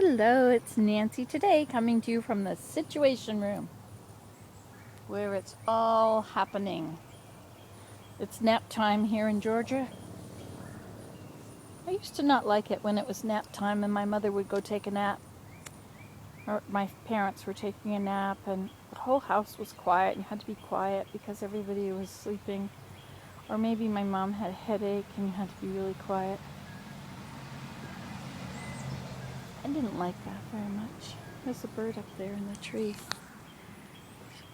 Hello, it's Nancy today, coming to you from the Situation Room, where it's all happening. It's nap time here in Georgia. I used to not like it when it was nap time and my mother would go take a nap, or my parents were taking a nap, and the whole house was quiet and you had to be quiet because everybody was sleeping. Or maybe my mom had a headache and you had to be really quiet. I didn't like that very much. There's a bird up there in the tree.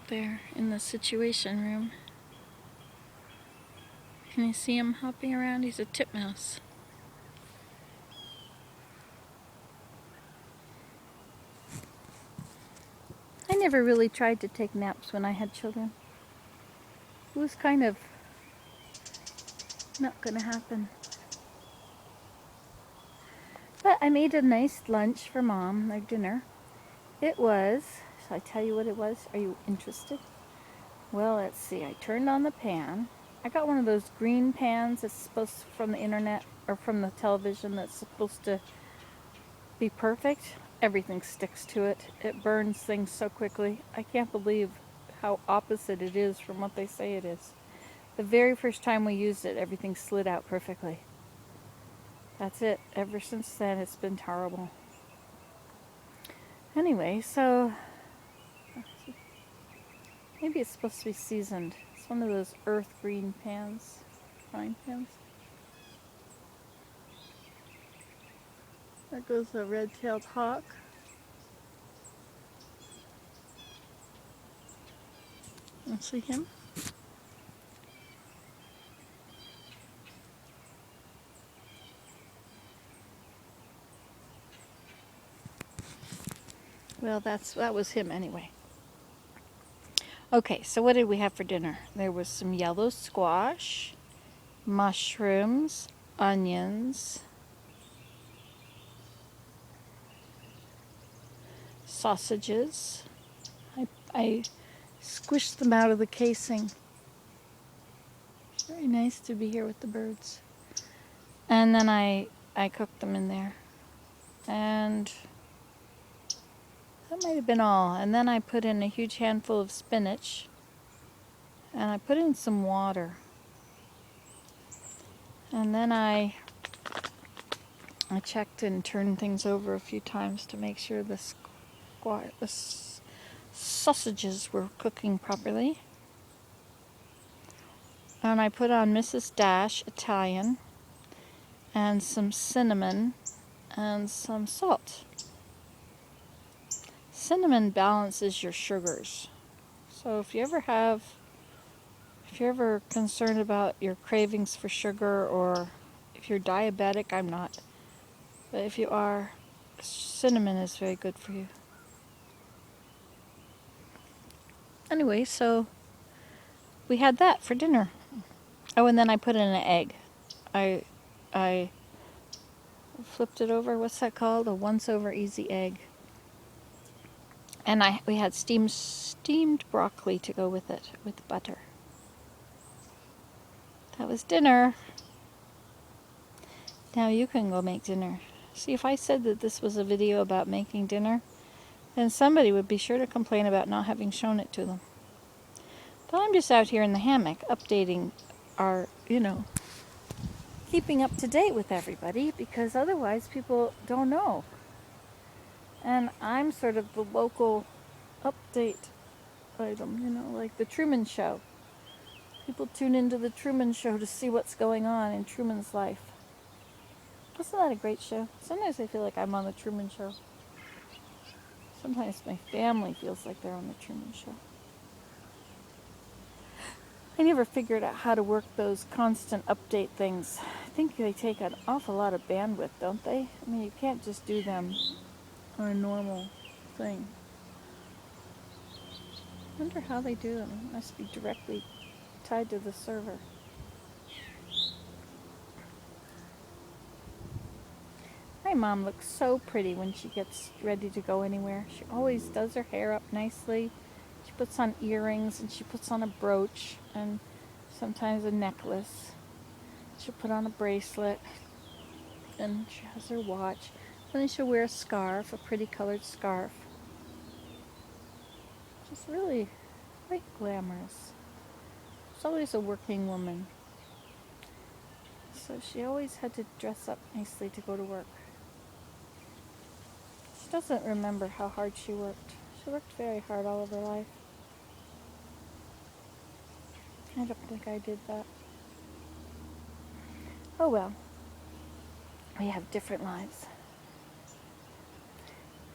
There in the Situation Room. Can you see him hopping around? He's a titmouse. I never really tried to take naps when I had children. It was kind of not going to happen. But I made a nice lunch for Mom, like dinner. It was, shall I tell you what it was? Are you interested? Well, let's see. I turned on the pan. I got one of those green pans that's supposed to, from the internet or from the television, that's supposed to be perfect. Everything sticks to it. It burns things so quickly. I can't believe how opposite it is from what they say it is. The very first time we used it, everything slid out perfectly. That's it. Ever since then, it's been terrible. Anyway, so maybe it's supposed to be seasoned. It's one of those earth green pans, frying pans. There goes a red-tailed hawk. You see him? Well, that was him anyway. Okay, so what did we have for dinner? There was some yellow squash, mushrooms, onions, sausages. I squished them out of the casing. Very nice to be here with the birds. And then I cooked them in there. And that might have been all. And then I put in a huge handful of spinach. And I put in some water. And then I checked and turned things over a few times to make sure the sausages were cooking properly. And I put on Mrs. Dash Italian and some cinnamon and some salt. Cinnamon balances your sugars. So if you're ever concerned about your cravings for sugar, or if you're diabetic, I'm not, but if you are, cinnamon is very good for you. Anyway, so we had that for dinner. Oh, and then I put in an egg. I flipped it over. What's that called? A once-over easy egg. And we had steamed broccoli to go with it, with butter. That was dinner. Now you can go make dinner. See, if I said that this was a video about making dinner, then somebody would be sure to complain about not having shown it to them. But I'm just out here in the hammock updating our, keeping up to date with everybody, because otherwise people don't know. And I'm sort of the local update item, like the Truman Show. People tune into the Truman Show to see what's going on in Truman's life. Wasn't that a great show? Sometimes I feel like I'm on the Truman Show. Sometimes my family feels like they're on the Truman Show. I never figured out how to work those constant update things. I think they take an awful lot of bandwidth, don't they? I mean, you can't just do them on a normal thing. I wonder how they do them. It must be directly tied to the server. My mom looks so pretty when she gets ready to go anywhere. She always does her hair up nicely. She puts on earrings and she puts on a brooch and sometimes a necklace. She'll put on a bracelet and she has her watch. Then she'll wear a scarf, a pretty colored scarf. She's really quite glamorous. She's always a working woman. So she always had to dress up nicely to go to work. She doesn't remember how hard she worked. She worked very hard all of her life. I don't think I did that. Oh well. We have different lives.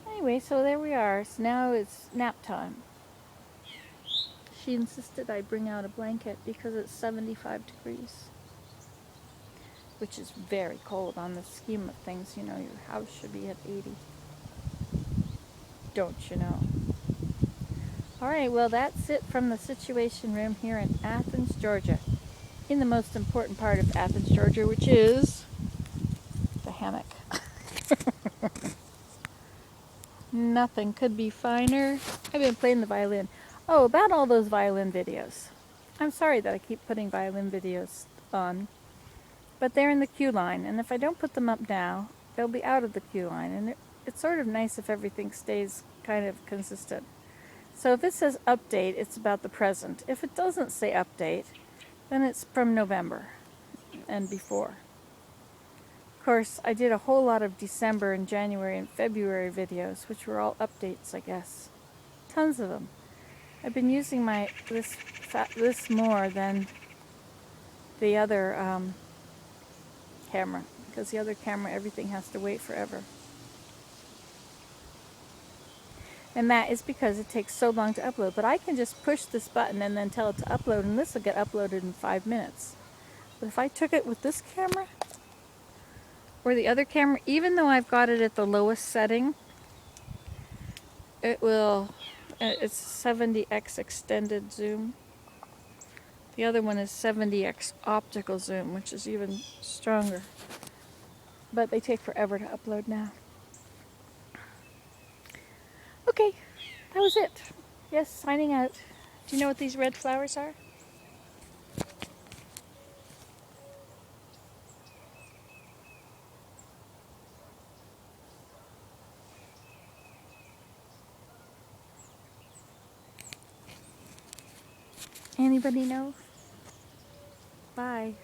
Anyway, so there we are. So now it's nap time. She insisted I bring out a blanket because it's 75 degrees. Which is very cold on the scheme of things. You know, your house should be at 80. Don't you know? Alright, well that's it from the Situation Room here in Athens, Georgia. In the most important part of Athens, Georgia, which is the hammock. Nothing could be finer. I've been playing the violin. Oh, about all those violin videos. I'm sorry that I keep putting violin videos on, but they're in the queue line, and if I don't put them up now, they'll be out of the queue line, and it's sort of nice if everything stays kind of consistent. So if it says update, it's about the present. If it doesn't say update, then it's from November and before. Of course, I did a whole lot of December and January and February videos, which were all updates, I guess. Tons of them. I've been using this more than the other camera, because the other camera, everything has to wait forever. And that is because it takes so long to upload. But I can just push this button and then tell it to upload, and this will get uploaded in 5 minutes. But if I took it with this camera, or the other camera, even though I've got it at the lowest setting, it's 70x extended zoom. The other one is 70x optical zoom, which is even stronger. But they take forever to upload now. Okay, that was it. Yes, signing out. Do you know what these red flowers are? Anybody know? Bye.